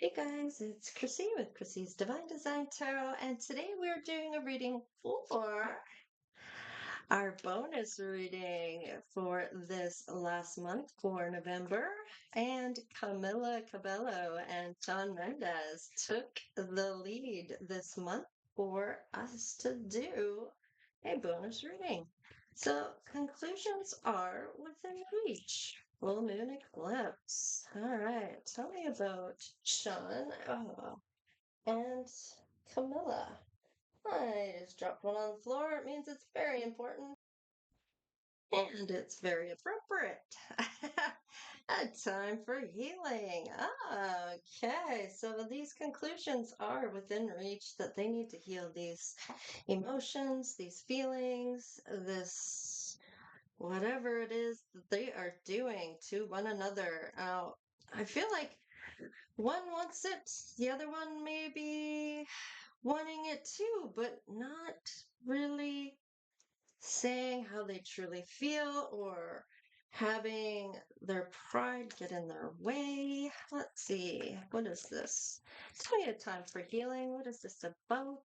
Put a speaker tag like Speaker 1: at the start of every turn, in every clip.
Speaker 1: Hey guys, it's Chrissy with Chrissy's Divine Design Tarot, and today we're doing a reading for our bonus reading for this last month for November. And Camila Cabello and Shawn Mendes took the lead this month for us to do a bonus reading. So, conclusions are within reach. Full moon eclipse. All right, tell me about Shawn and Camilla. I just dropped one on the floor. It means it's very important and it's very appropriate. A time for healing. Okay, so these conclusions are within reach that they need to heal these emotions, these feelings, this whatever it is that they are doing to one another. I feel like one wants it, the other one may be wanting it too, but not really saying how they truly feel or having their pride get in their way. Let's see, what is this? It's really a time for healing. What is this about?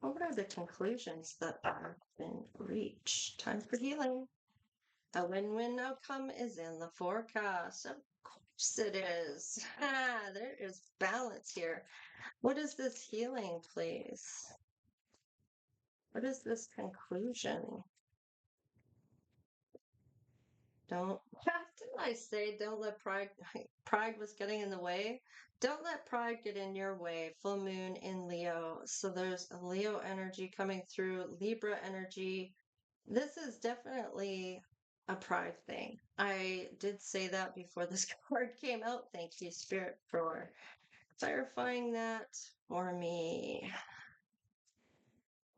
Speaker 1: What are the conclusions that have been reached? Time for healing. A win-win outcome is in the forecast. Of course it is. There is balance here. What is this healing, please? What is this conclusion? Don't, didn't I say don't let pride, pride was getting in the way? Don't let pride get in your way. Full moon in Leo. So there's a Leo energy coming through, Libra energy. This is definitely a pride thing. I did say that before this card came out. Thank you, Spirit, for clarifying that for me.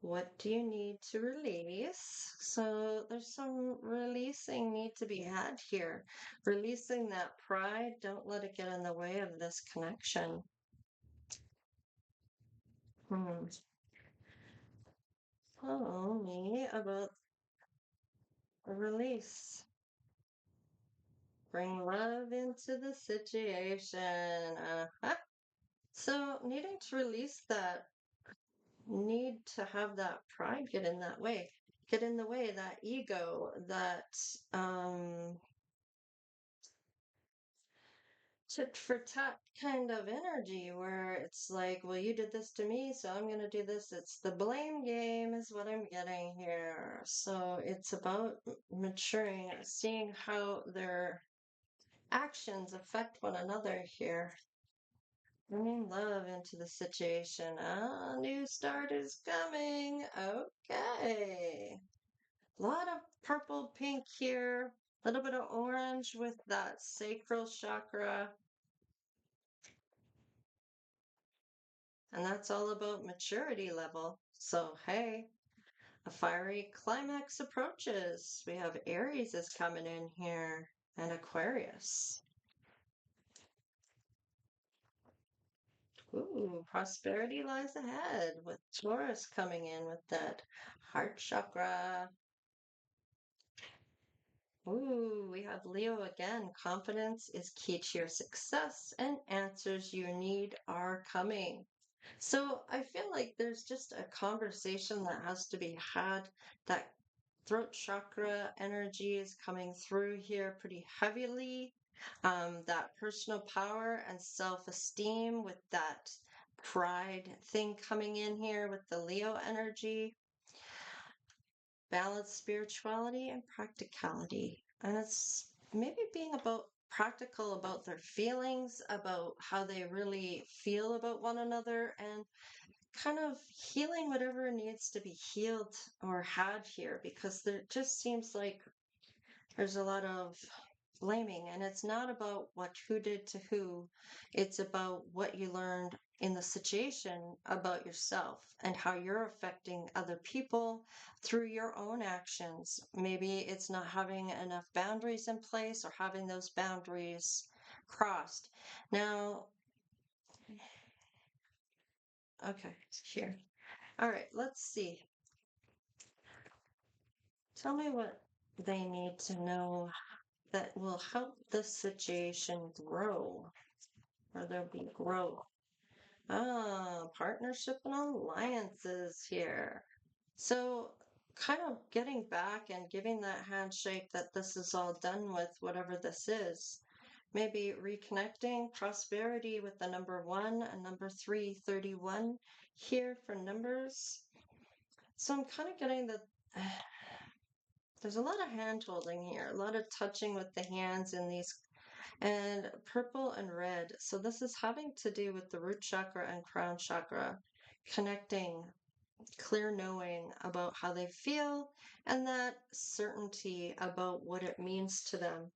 Speaker 1: What do you need to release? So there's some releasing need to be had here. Releasing that pride. Don't let it get in the way of this connection. Tell me about a release. Bring love into the situation. So needing to release that need to have that pride get in that way. Get in the way, that ego, that tit for tat kind of energy where it's like, well, you did this to me, so I'm going to do this. It's the blame game, is what I'm getting here. So it's about maturing, seeing how their actions affect one another here. Bringing love into the situation. New start is coming. Okay. A lot of purple, pink here. A little bit of orange with that sacral chakra. And that's all about maturity level. So, hey, a fiery climax approaches. We have Aries is coming in here and Aquarius. Ooh, prosperity lies ahead with Taurus coming in with that heart chakra. Ooh, we have Leo again. Confidence is key to your success and answers you need are coming. So I feel like there's just a conversation that has to be had. That throat chakra energy is coming through here pretty heavily. That personal power and self-esteem with that pride thing coming in here with the Leo energy. Balance spirituality and practicality. And it's maybe being about practical about their feelings, about how they really feel about one another, and kind of healing whatever needs to be healed or had here, because there just seems like there's a lot of blaming, and it's not about what who did to who. It's about what you learned in the situation about yourself and how you're affecting other people through your own actions. Maybe it's not having enough boundaries in place or having those boundaries crossed. Now, okay, here. All right, let's see. Tell me what they need to know that will help the situation grow. or there'll be growth. Partnership and alliances here. So, kind of getting back and giving that handshake that this is all done with, whatever this is. Maybe reconnecting prosperity with the number 1 and number 331 here for numbers. So, I'm kind of getting the. There's a lot of hand holding here, a lot of touching with the hands in these, and purple and red. So this is having to do with the root chakra and crown chakra, connecting, clear knowing about how they feel, and that certainty about what it means to them.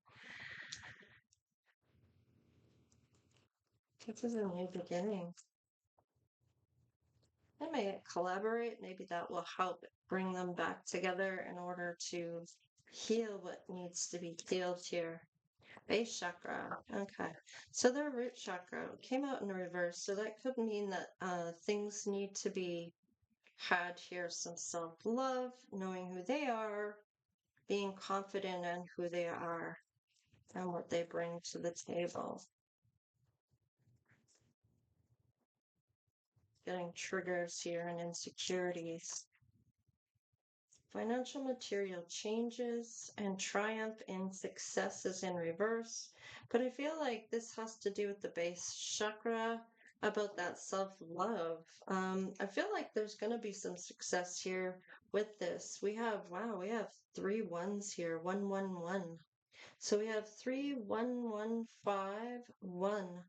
Speaker 1: This is a new beginning. They may collaborate, maybe that will help bring them back together in order to heal what needs to be healed here. Base chakra. Okay. So their root chakra came out in reverse. So that could mean that things need to be had here, some self-love, knowing who they are, being confident in who they are and what they bring to the table. Getting triggers here and insecurities. Financial material changes and triumph in success is in reverse. But I feel like this has to do with the base chakra, about that self-love. I feel like there's going to be some success here with this. We have 3 ones here, 111. So we have 31151.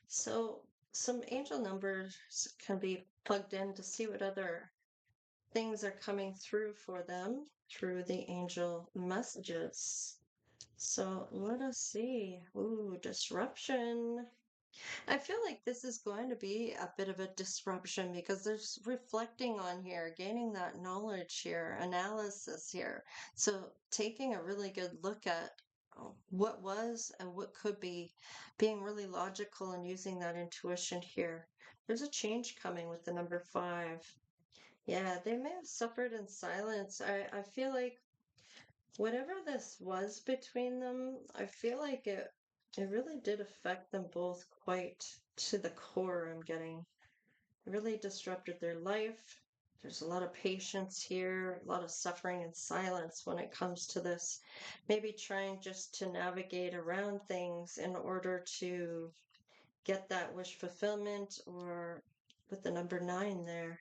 Speaker 1: So some angel numbers can be plugged in to see what other things are coming through for them through the angel messages. So let us see. Ooh, disruption. I feel like this is going to be a bit of a disruption because there's reflecting on here, gaining that knowledge here, analysis here. So taking a really good look at what was and what could be, being really logical and using that intuition here. There's a change coming with the number 5. Yeah, they may have suffered in silence. I feel like whatever this was between them, I feel like it really did affect them both quite to the core, I'm getting. It really disrupted their life. There's a lot of patience here, a lot of suffering and silence when it comes to this. Maybe trying just to navigate around things in order to get that wish fulfillment, or with the number 9 there.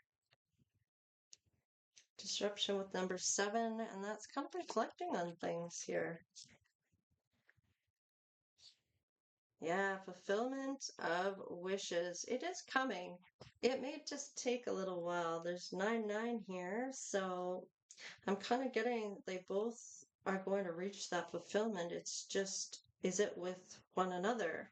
Speaker 1: Disruption with number 7, and that's kind of reflecting on things here. Yeah, fulfillment of wishes. It is coming. It may just take a little while. There's 9 here, so I'm kind of getting they both are going to reach that fulfillment. It's just, is it with one another?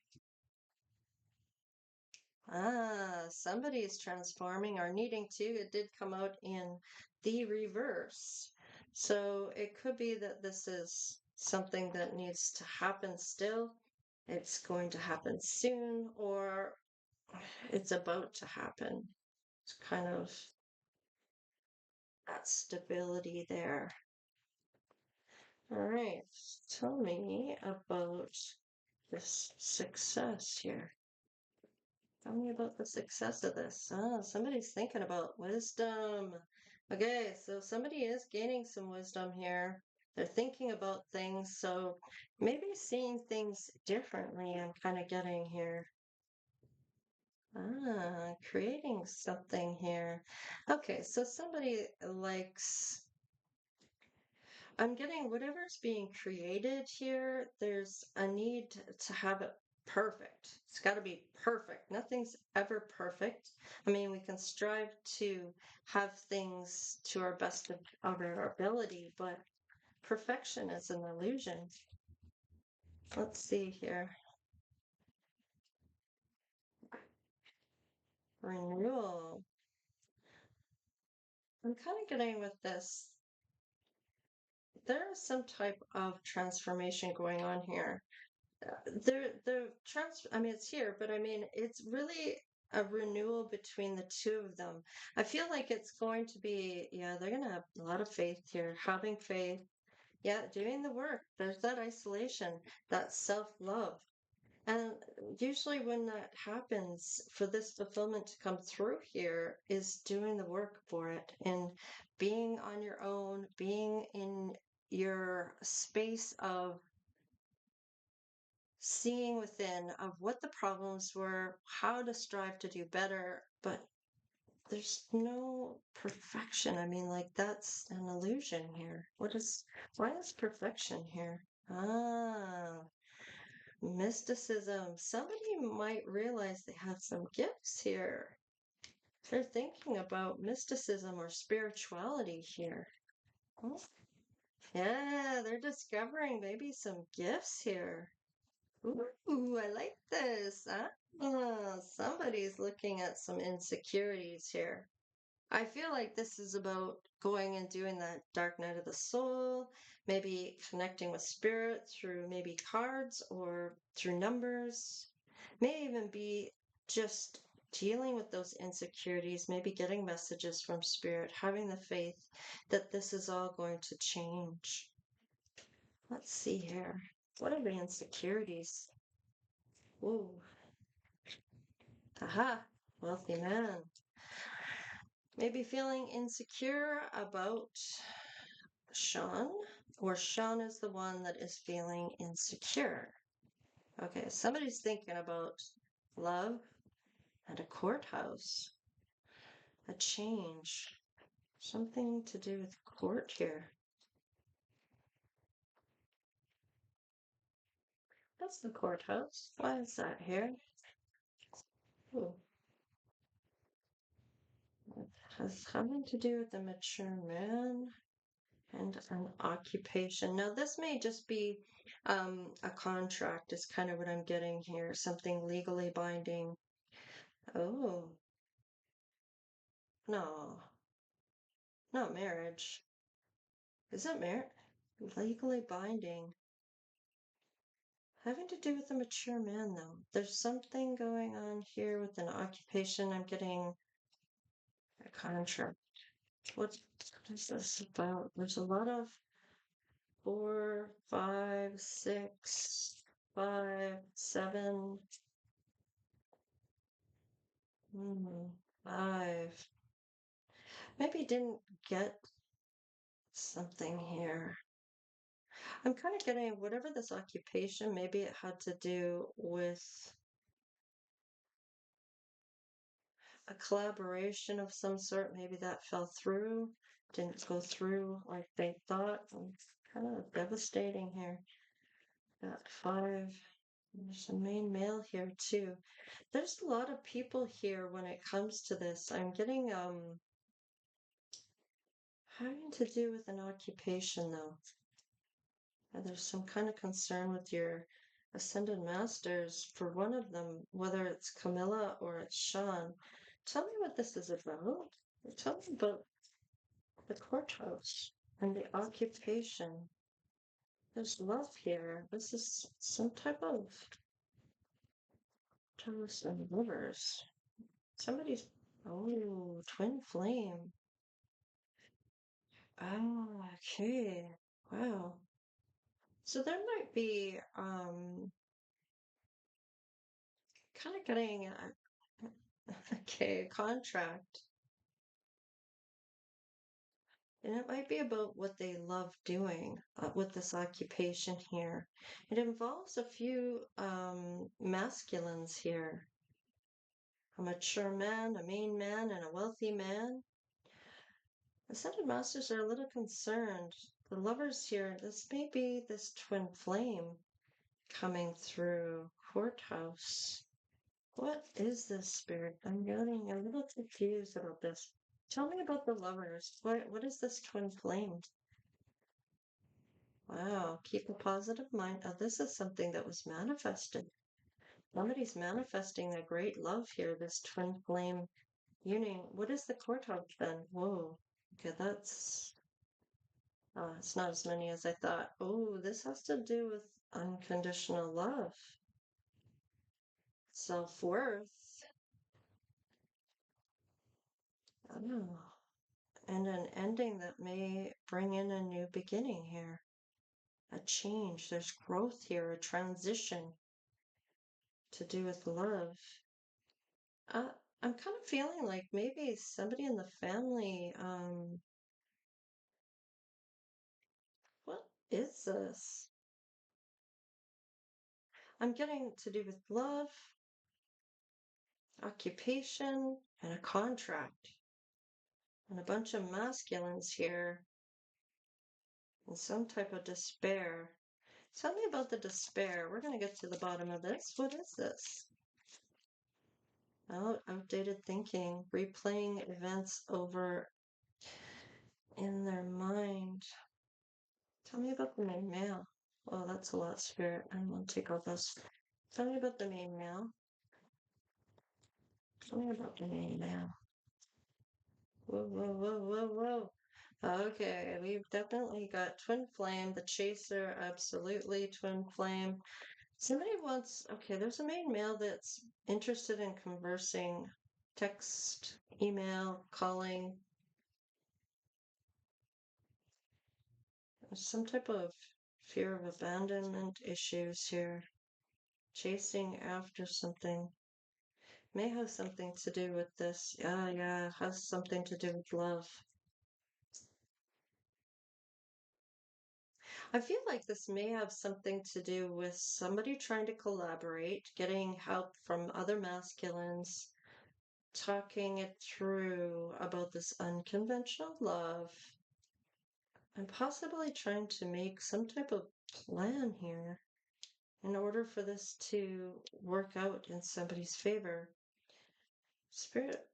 Speaker 1: Somebody is transforming or needing to. It did come out in the reverse. So it could be that this is something that needs to happen still. It's going to happen soon, or it's about to happen. It's kind of that stability there. All right. Tell me about this success here. Tell me about the success of this. Somebody's thinking about wisdom. Okay, so somebody is gaining some wisdom here. They're thinking about things, so maybe seeing things differently, I'm kind of getting here. Creating something here. Okay, so somebody likes, I'm getting whatever's being created here, there's a need to have it perfect. It's got to be perfect. Nothing's ever perfect. I mean, we can strive to have things to our best of our ability, but perfection is an illusion. Let's see here. Renewal. I'm kind of getting with this. There is some type of transformation going on here. I mean, it's here, but I mean, it's really a renewal between the two of them. I feel like it's going to be, yeah, they're going to have a lot of faith here, having faith. Yeah, doing the work. There's that isolation, that self-love. And usually, when that happens, for this fulfillment to come through here, is doing the work for it and being on your own, being in your space of seeing within of what the problems were, how to strive to do better, but there's no perfection. I mean, like that's an illusion here. Why is perfection here? Ah, mysticism. Somebody might realize they had some gifts here. They're thinking about mysticism or spirituality here. Oh, yeah, they're discovering maybe some gifts here. Ooh, I like this. Somebody's looking at some insecurities here. I feel like this is about going and doing that dark night of the soul, maybe connecting with spirit through maybe cards or through numbers. May even be just dealing with those insecurities, maybe getting messages from spirit, having the faith that this is all going to change. Let's see here. What are the insecurities? Ooh, aha, wealthy man. Maybe feeling insecure about Shawn, or Shawn is the one that is feeling insecure. Okay, somebody's thinking about love and a courthouse, a change, something to do with court here. That's the courthouse. Why is that here? Ooh, it has something to do with a mature man and an occupation. Now, this may just be a contract, is kind of what I'm getting here, something legally binding. Oh, no, not marriage. Is it marriage? Legally binding. Having to do with a mature man, though. There's something going on here with an occupation. I'm getting a contract. What is this about? There's a lot of 4, 5, 6, 5, 7. 5. Maybe didn't get something here. I'm kind of getting whatever this occupation, maybe it had to do with a collaboration of some sort. Maybe that fell through, didn't go through like they thought. It's kind of devastating here. Got 5. There's a main male here too. There's a lot of people here when it comes to this. I'm getting having to do with an occupation though. There's some kind of concern with your ascended masters for one of them, whether it's Camilla or it's Shawn. Tell me what this is about. Tell me about the courthouse and the occupation. There's love here. This is some type of toast and livers. Somebody's, oh, twin flame. Ah, okay. Wow. So there might be kind of getting okay, a contract. And it might be about what they love doing with this occupation here. It involves a few masculines here, a mature man, a mean man, and a wealthy man. Ascended masters are a little concerned. The lovers here, this may be this twin flame coming through courthouse. What is this spirit? I'm getting a little confused about this. Tell me about the lovers. What is this twin flame? Wow, keep a positive mind. Oh, this is something that was manifested. Somebody's manifesting a great love here, this twin flame union. What is the courthouse then? Whoa. Okay, that's it's not as many as I thought. Oh, this has to do with unconditional love, self-worth. Oh, and an ending that may bring in a new beginning here. A change. There's growth here, a transition. to do with love. I'm kind of feeling like maybe somebody in the family, what is this? I'm getting to do with love, occupation, and a contract, and a bunch of masculines here, and some type of despair. Tell me about the despair. We're going to get to the bottom of this. What is this? Oh, outdated thinking, replaying events over in their mind. Tell me about the main male. Oh, that's a lot, Spirit. I'm going to take all this. Tell me about the main male. Tell me about the main male. Whoa, whoa, whoa, whoa, whoa. Okay, we've definitely got twin flame, the chaser, absolutely twin flame. Somebody wants, okay, there's a main male that's interested in conversing, text, email, calling. There's some type of fear of abandonment issues here. Chasing after something. May have something to do with this. Yeah, has something to do with love. I feel like this may have something to do with somebody trying to collaborate, getting help from other masculines, talking it through about this unconventional love, and possibly trying to make some type of plan here in order for this to work out in somebody's favor. Spirit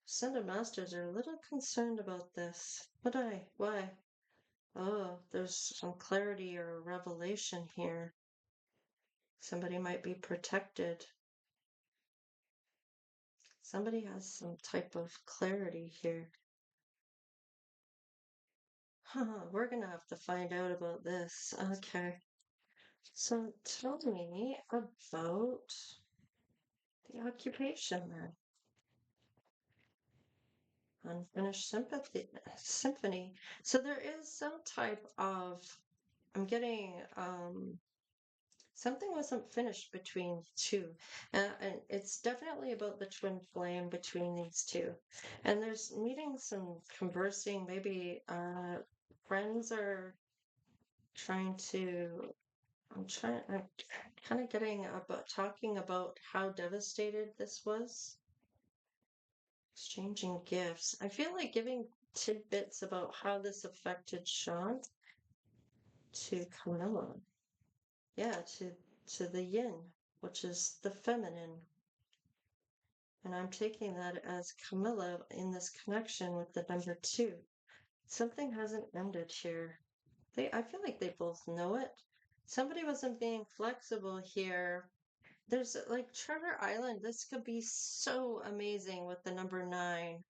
Speaker 1: Ascended Masters are a little concerned about this. Why? Oh, there's some clarity or revelation here. Somebody might be protected. Somebody has some type of clarity here. We're gonna have to find out about this. Okay. So tell me about the occupation then. Unfinished symphony. So there is some type of, I'm getting something wasn't finished between two. And it's definitely about the twin flame between these two. And there's meeting some conversing, maybe friends are trying to, I'm kind of getting about talking about how devastated this was. Exchanging gifts. I feel like giving tidbits about how this affected Shawn to Camilla. Yeah, to the yin, which is the feminine. And I'm taking that as Camilla in this connection with the number 2. Something hasn't ended here. I feel like they both know it. Somebody wasn't being flexible here. There's like Treasure Island. This could be so amazing with the number 9.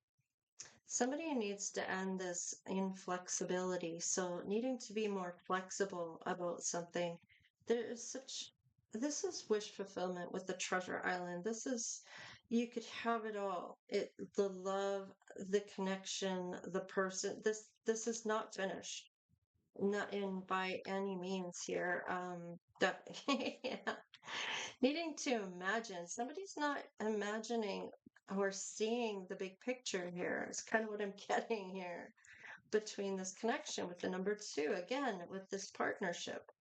Speaker 1: Somebody needs to end this inflexibility. So needing to be more flexible about something. This is wish fulfillment with the Treasure Island. You could have it all. The love, the connection, the person. This is not finished. Not in by any means here. Yeah. Needing to imagine. Somebody's not imagining or seeing the big picture here. It's kind of what I'm getting here between this connection with the number 2, again, with this partnership.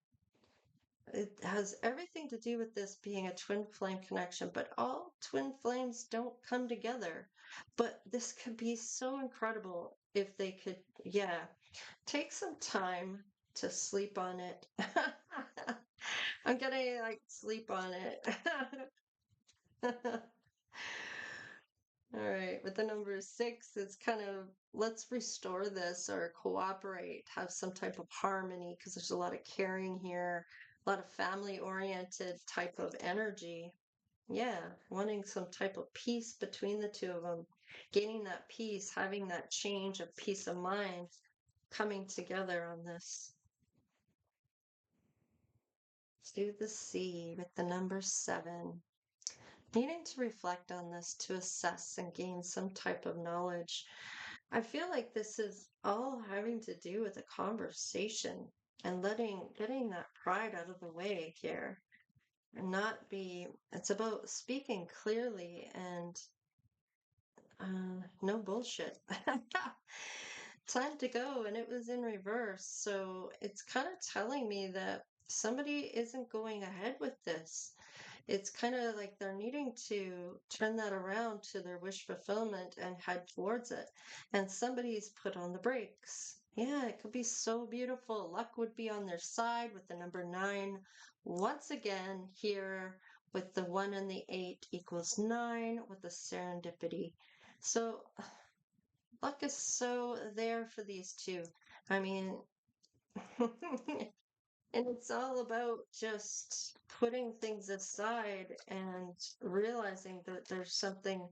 Speaker 1: It has everything to do with this being a twin flame connection, but all twin flames don't come together. But this could be so incredible if they could, yeah, take some time to sleep on it. I'm gonna like sleep on it. All right, with the number 6, it's kind of let's restore this or cooperate, have some type of harmony because there's a lot of caring here, a lot of family oriented type of energy. Yeah, wanting some type of peace between the two of them, gaining that peace, having that change of peace of mind, coming together on this. To the sea with the number 7. Needing to reflect on this to assess and gain some type of knowledge. I feel like this is all having to do with a conversation and getting that pride out of the way here. not be, it's about speaking clearly and no bullshit. Time to go, and it was in reverse. So it's kind of telling me that somebody isn't going ahead with this. It's kind of like they're needing to turn that around to their wish fulfillment and head towards it. And somebody's put on the brakes. Yeah, it could be so beautiful. Luck would be on their side with the number 9. Once again, here with the 1 and the 8 equals 9 with the serendipity. So luck is so there for these two. I mean, and it's all about just putting things aside and realizing that there's something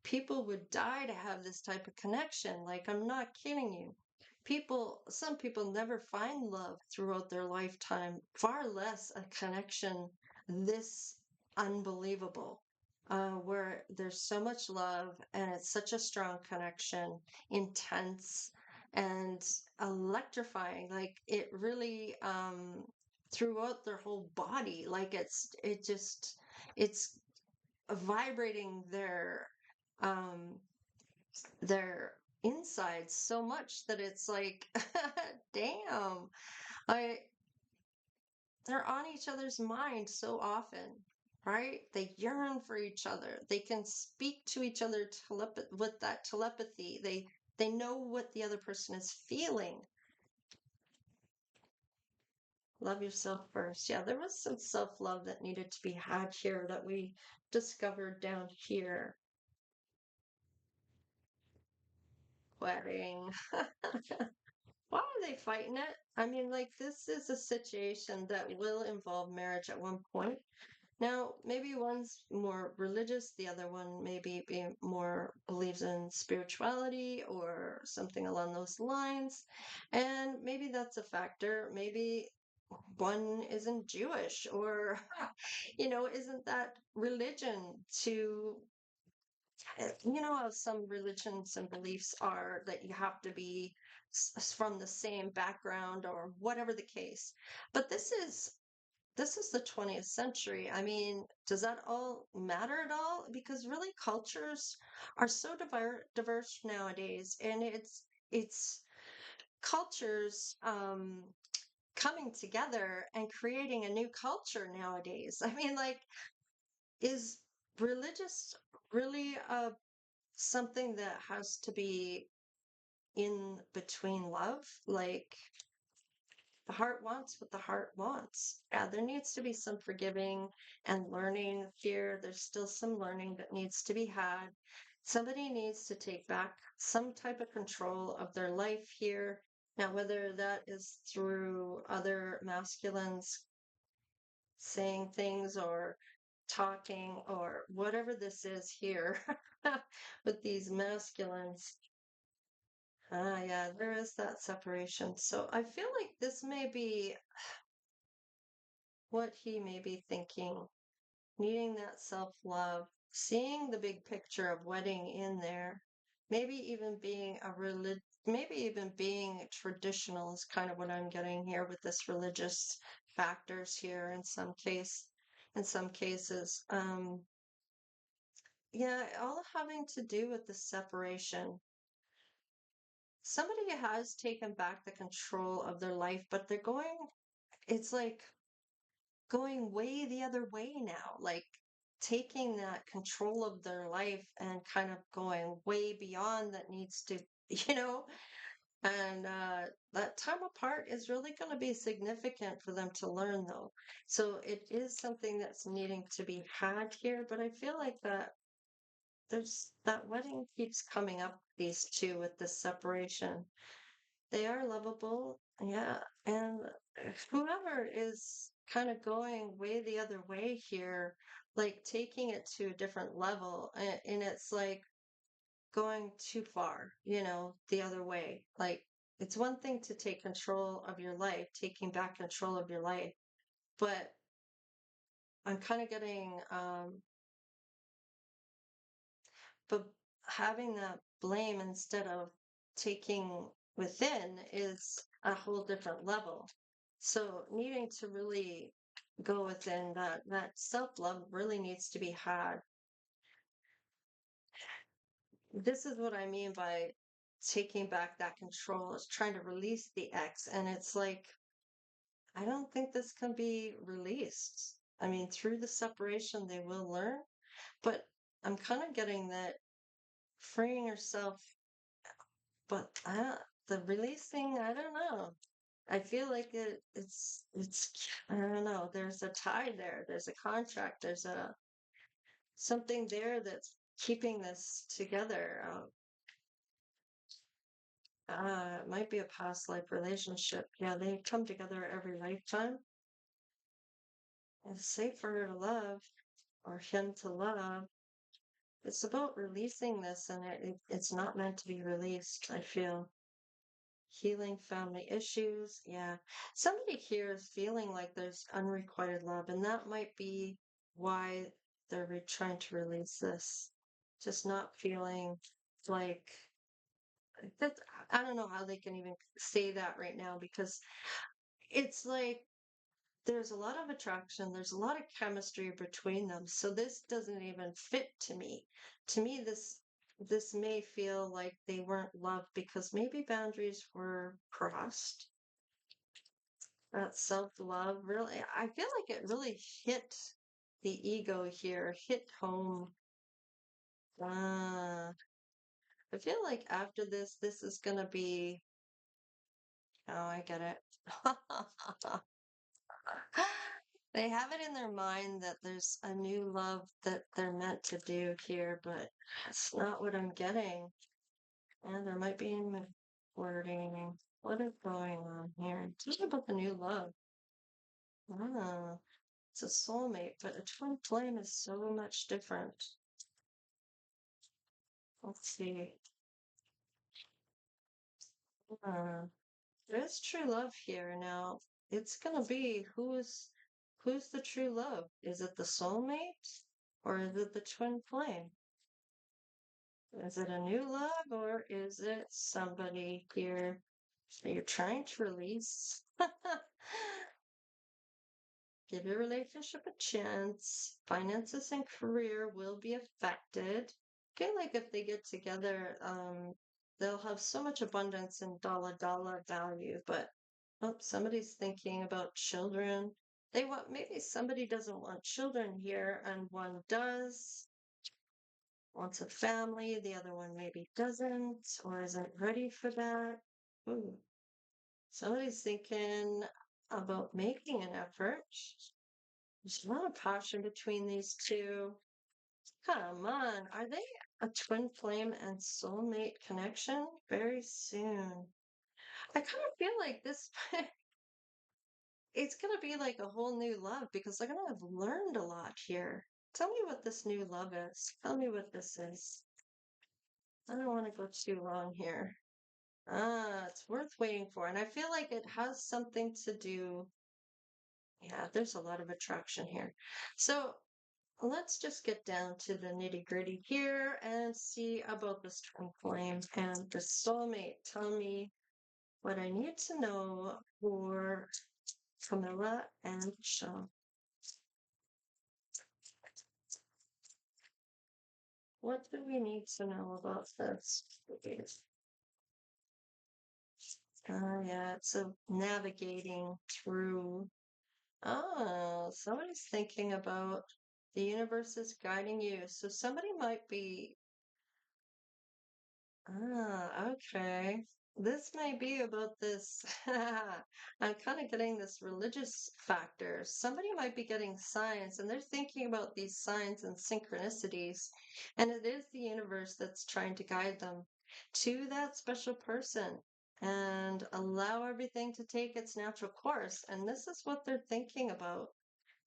Speaker 1: people would die to have this type of connection. Like, I'm not kidding you. Some people never find love throughout their lifetime, far less a connection this unbelievable, where there's so much love and it's such a strong connection, intense and electrifying. Like it really, throughout their whole body, like it's vibrating um, their insides so much that it's like, damn, I they're on each other's mind so often, right? They yearn for each other. They can speak to each other with that telepathy. They know what the other person is feeling. Love yourself first. Yeah, there was some self-love that needed to be had here that we discovered down here. Wedding. Why are they fighting it? I mean, like, this is a situation that will involve marriage at one point. Now, maybe one's more religious, the other one maybe be more believes in spirituality or something along those lines. And maybe that's a factor. Maybe one isn't Jewish or, isn't that religion to, how some religions and beliefs are that you have to be from the same background or whatever the case. But this is the 20th century. I mean, does that all matter at all? Because really cultures are so diverse nowadays, and it's cultures coming together and creating a new culture nowadays. I mean, like, is religious really something that has to be in between love? Like, the heart wants what the heart wants. Yeah, there needs to be some forgiving and learning here. There's still some learning that needs to be had. Somebody needs to take back some type of control of their life here. Now, whether that is through other masculines saying things or talking or whatever this is here with these masculines. Ah, yeah, there is that separation. So I feel like this may be what he may be thinking, needing that self-love, seeing the big picture of wedding in there, maybe even being maybe even being traditional is kind of what I'm getting here with this religious factors here in some cases. Yeah, all having to do with the separation. Somebody has taken back the control of their life, but it's like going way the other way now, like taking that control of their life and kind of going way beyond that needs to, you know, and that time apart is really going to be significant for them to learn, though. So it is something that's needing to be had here, but I feel like there's that wedding keeps coming up, these two with this separation. They are lovable, yeah. And whoever is kind of going way the other way here, like taking it to a different level, and it's like going too far, the other way. Like, it's one thing to take control of your life, taking back control of your life, but I'm kind of getting, but having that blame instead of taking within is a whole different level. So needing to really go within. That self-love really needs to be had. This is what I mean by taking back that control, is trying to release the ex. And it's like, I don't think this can be released. I mean, through the separation, they will learn, but I'm kind of getting that freeing herself, but the releasing, I don't know. I feel like I don't know. There's a tie there. There's a contract. There's a something there that's keeping this together. It might be a past life relationship. Yeah, they come together every lifetime. It's safe for her to love or him to love. It's about releasing this, and it's not meant to be released, I feel. Healing family issues. Yeah. Somebody here is feeling like there's unrequited love, and that might be why they're trying to release this. Just not feeling like that. I don't know how they can even say that right now, because it's like there's a lot of attraction, there's a lot of chemistry between them. So this doesn't even fit to me. To me, this may feel like they weren't loved because maybe boundaries were crossed. That self-love really, I feel like it really hit the ego here, hit home. Ah, I feel like after this is gonna be, oh, I get it. They have it in their mind that there's a new love that they're meant to do here, but that's not what I'm getting. And there might be flirting. What is going on here? Tell me about the new love. Ah, it's a soulmate, but a twin flame is so much different. Let's see. Ah, there's true love here now. It's gonna be who's the true love? Is it the soulmate or is it the twin flame? Is it a new love or is it somebody here that you're trying to release? Give your relationship a chance. Finances and career will be affected. I feel like if they get together, they'll have so much abundance and dollar value. But oh, somebody's thinking about children. They want, maybe somebody doesn't want children here and one does, wants a family, the other one maybe doesn't or isn't ready for that. Ooh, somebody's thinking about making an effort. There's a lot of passion between these two. Come on, are they a twin flame and soulmate connection? Very soon. I kind of feel like this, it's going to be like a whole new love because they're going to have learned a lot here. Tell me what this new love is. Tell me what this is. I don't want to go too long here. Ah, it's worth waiting for. And I feel like it has something to do. Yeah, there's a lot of attraction here. So let's just get down to the nitty gritty here and see about this twin flame and the soulmate. Tell me what I need to know for Camila and Shawn. What do we need to know about this? Yeah, it's a navigating through. Oh, somebody's thinking about the universe is guiding you. So somebody might be, okay. This may be about this. I'm kind of getting this religious factor. Somebody might be getting signs and they're thinking about these signs and synchronicities. And it is the universe that's trying to guide them to that special person and allow everything to take its natural course. And this is what they're thinking about,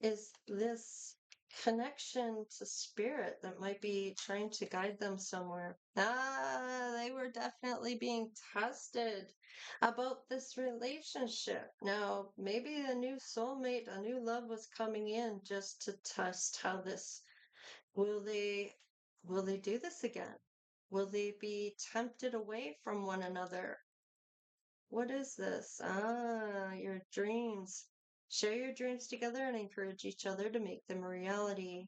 Speaker 1: is this connection to spirit that might be trying to guide them somewhere. They were definitely being tested about this relationship. Now, maybe a new soulmate, a new love was coming in just to test how this will they do this again? Will they be tempted away from one another? What is this? Your dreams. share your dreams together and encourage each other to make them a reality.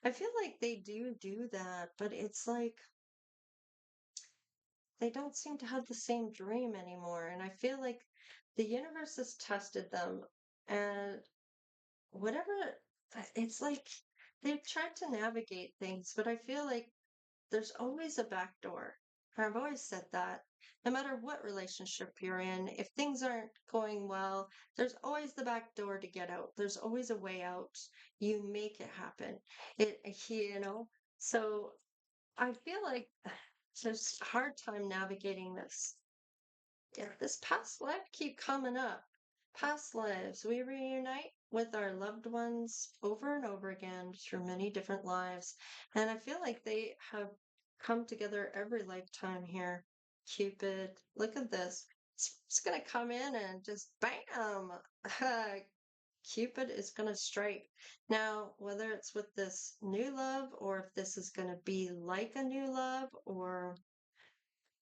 Speaker 1: I feel like they do that, but it's like they don't seem to have the same dream anymore. And I feel like the universe has tested them, and whatever, it's like they've tried to navigate things, but I feel like there's always a back door. I've always said that. No matter what relationship you're in, if things aren't going well, there's always the back door to get out. There's always a way out. You make it happen. You know, so I feel like there's a hard time navigating this. Yeah, this past life keep coming up. Past lives, we reunite with our loved ones over and over again through many different lives. And I feel like they have come together every lifetime here. Cupid, look at this. It's going to come in and just bam! Cupid is going to strike. Now, whether it's with this new love or if this is going to be like a new love or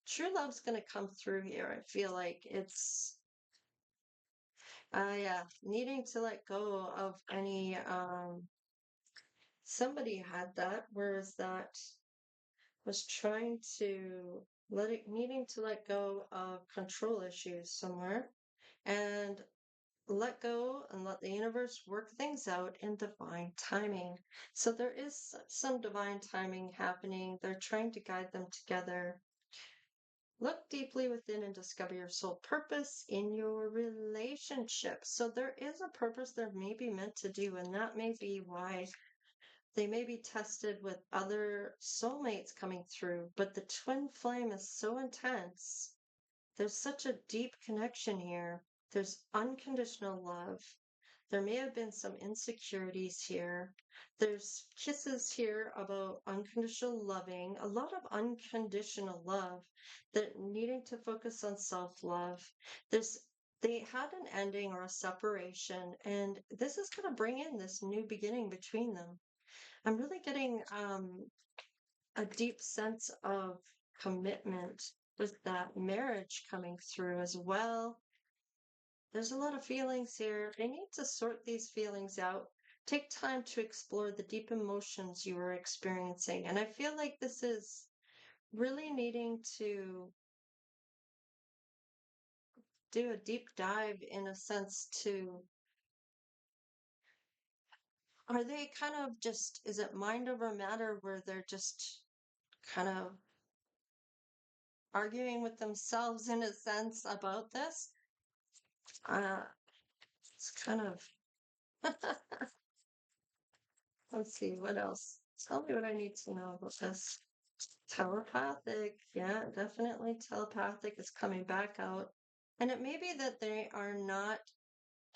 Speaker 1: true love's going to come through here. I feel like it's yeah, needing to let go of any somebody had that, whereas that was trying to needing to let go of control issues somewhere and let go and let the universe work things out in divine timing. So there is some divine timing happening. They're trying to guide them together. Look deeply within and discover your soul purpose in your relationship. So there is a purpose they're maybe meant to do, and that may be why they may be tested with other soulmates coming through. But the twin flame is so intense. There's such a deep connection here. There's unconditional love. There may have been some insecurities here. There's kisses here about unconditional loving, a lot of unconditional love that needing to focus on self-love. There's they had an ending or a separation, and this is going to bring in this new beginning between them. I'm really getting a deep sense of commitment with that marriage coming through as well. There's a lot of feelings here. They need to sort these feelings out. Take time to explore the deep emotions you are experiencing. And I feel like this is really needing to do a deep dive in a sense to are they kind of just, is it mind over matter where they're just kind of arguing with themselves in a sense about this? Uh, it's kind of, let's see, what else? Tell me what I need to know about this. Telepathic, yeah, definitely telepathic is coming back out. And it may be that they are not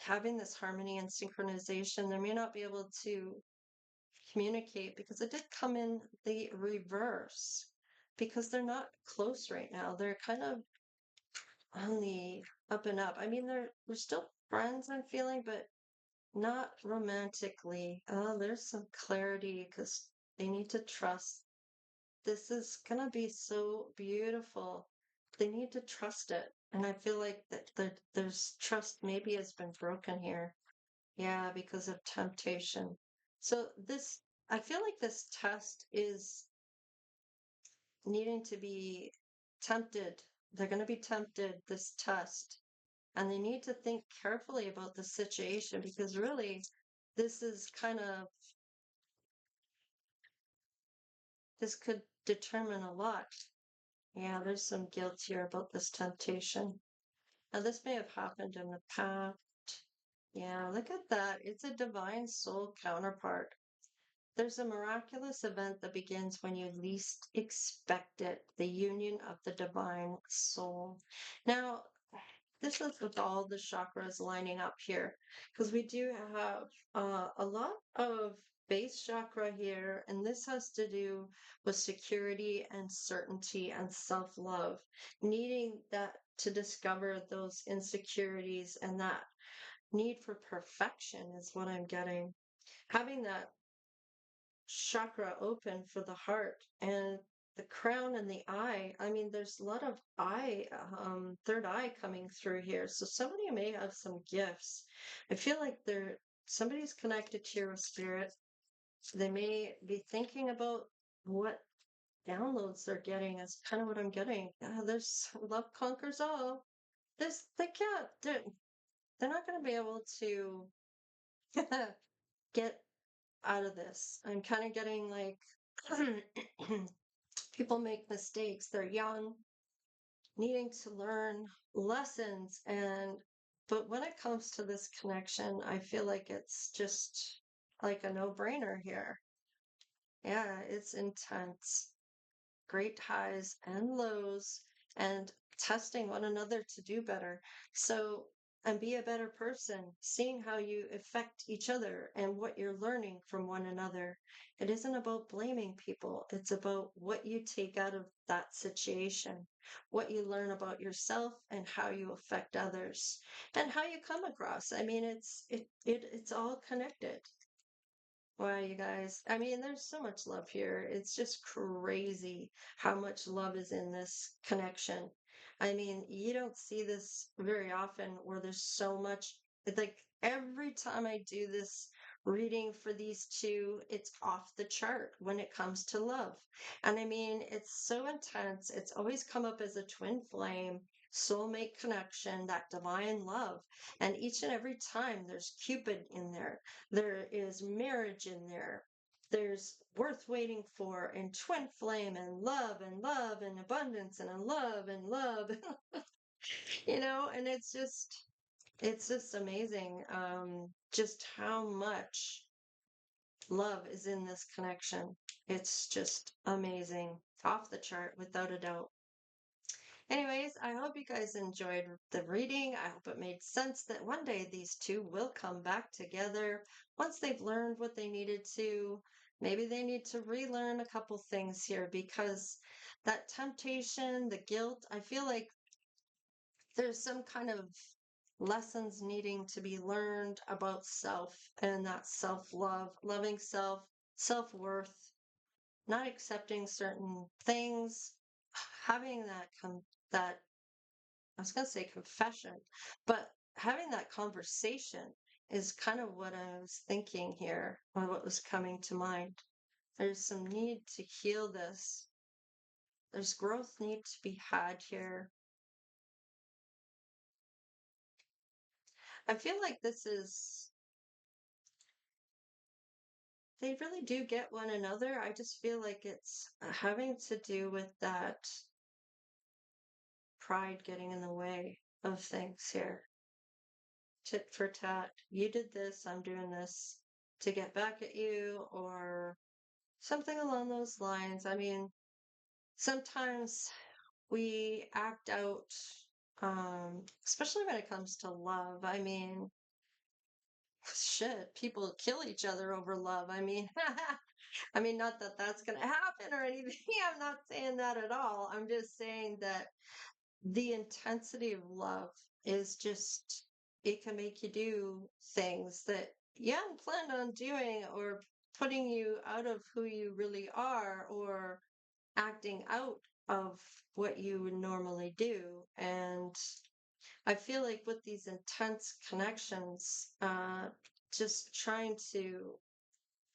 Speaker 1: having this harmony and synchronization. They may not be able to communicate because it did come in the reverse because they're not close right now. They're kind of on the up and up. I mean, we're still friends, I'm feeling, but not romantically. Oh, there's some clarity because they need to trust. This is gonna be so beautiful. They need to trust it. And I feel like there's trust maybe has been broken here. Yeah, because of temptation. So I feel like this test is needing to be tempted. They're going to be tempted, this test. And they need to think carefully about the situation because really, this is kind of, this could determine a lot. Yeah, there's some guilt here about this temptation. Now, this may have happened in the past. Yeah, look at that. It's a divine soul counterpart. There's a miraculous event that begins when you least expect it, the union of the divine soul. Now, this is with all the chakras lining up here, because we do have a lot of base chakra here, and this has to do with security and certainty and self-love, needing that to discover those insecurities and that need for perfection is what I'm getting. Having that chakra open for the heart and the crown and the eye. I mean, there's a lot of eye, third eye coming through here. So somebody may have some gifts. I feel like somebody's connected to your spirit. They may be thinking about what downloads they're getting. Is kind of what I'm getting. There's love conquers all. They can't. They're not going to be able to get out of this. I'm kind of getting like people make mistakes. They're young, needing to learn lessons. But when it comes to this connection, I feel like it's just like a no-brainer here. Yeah, it's intense. Great highs and lows, and testing one another to do better. So, and be a better person, seeing how you affect each other and what you're learning from one another. It isn't about blaming people, it's about what you take out of that situation, what you learn about yourself and how you affect others and how you come across. I mean, it's all connected. Wow, you guys. I mean, there's so much love here. It's just crazy how much love is in this connection. I mean, you don't see this very often where there's so much. It's like every time I do this reading for these two, it's off the chart when it comes to love. And I mean, it's so intense. It's always come up as a twin flame, soulmate connection, that divine love. And each and every time there's Cupid in there. There is marriage in there. There's worth waiting for, and twin flame, and love and abundance, and love and love, and it's just amazing. Just how much love is in this connection. It's just amazing. Off the chart, without a doubt. Anyways, I hope you guys enjoyed the reading. I hope it made sense that one day these two will come back together once they've learned what they needed to. Maybe they need to relearn a couple things here because that temptation, the guilt, I feel like there's some kind of lessons needing to be learned about self and that self-love, loving self, self-worth, not accepting certain things, having that I was going to say confession, but having that conversation is kind of what I was thinking here, or what was coming to mind. There's some need to heal this. There's growth need to be had here. I feel like they really do get one another. I just feel like it's having to do with that pride getting in the way of things here. Tit for tat. You did this, I'm doing this to get back at you, or something along those lines. I mean, sometimes we act out, especially when it comes to love. I mean, shit, people kill each other over love. I mean, I mean, not that that's going to happen or anything. I'm not saying that at all. I'm just saying that the intensity of love is just, it can make you do things that you hadn't planned on doing, or putting you out of who you really are, or acting out of what you would normally do. And I feel like with these intense connections, just trying to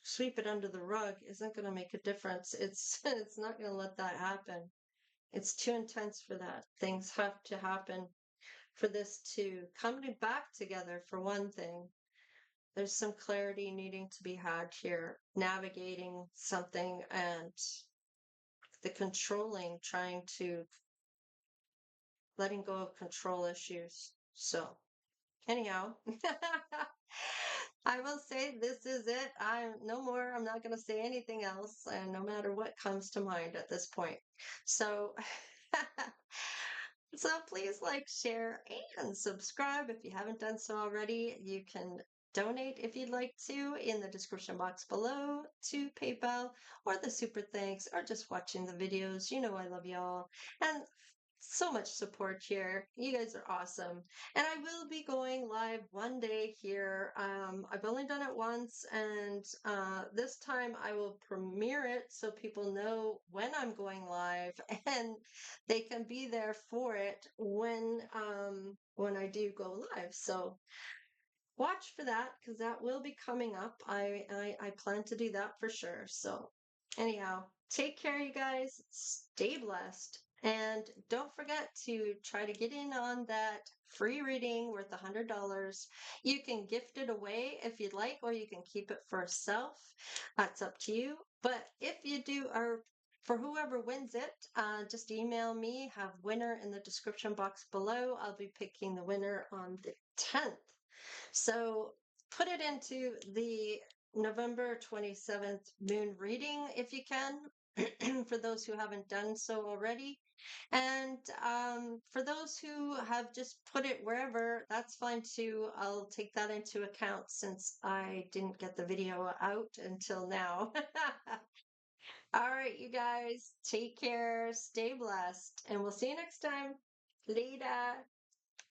Speaker 1: sweep it under the rug isn't going to make a difference. It's it's not going to let that happen. It's too intense for that. Things have to happen for this to come back together. For one thing, there's some clarity needing to be had here, navigating something, and the controlling, trying to letting go of control issues. So, anyhow, I will say this is it. I'm no more. I'm not going to say anything else, and no matter what comes to mind at this point. So, so please like, share, and subscribe if you haven't done so already. You can donate if you'd like to in the description box below, to PayPal or the super thanks, or just watching the videos. You know I love y'all. And so much support here. You guys are awesome. And I will be going live one day here. I've only done it once, and this time I will premiere it so people know when I'm going live and they can be there for it when I do go live. So watch for that because that will be coming up. I plan to do that for sure. So anyhow, take care, you guys. Stay blessed. And don't forget to try to get in on that free reading worth $100. You can gift it away if you'd like, or you can keep it for self. That's up to you. But if you do, or for whoever wins it, just email me, have winner in the description box below. I'll be picking the winner on the 10th. So put it into the November 27th moon reading if you can, for those who haven't done so already. And for those who have just put it wherever, that's fine too. I'll take that into account since I didn't get the video out until now. All right, you guys, take care, stay blessed, and we'll see you next time. Later.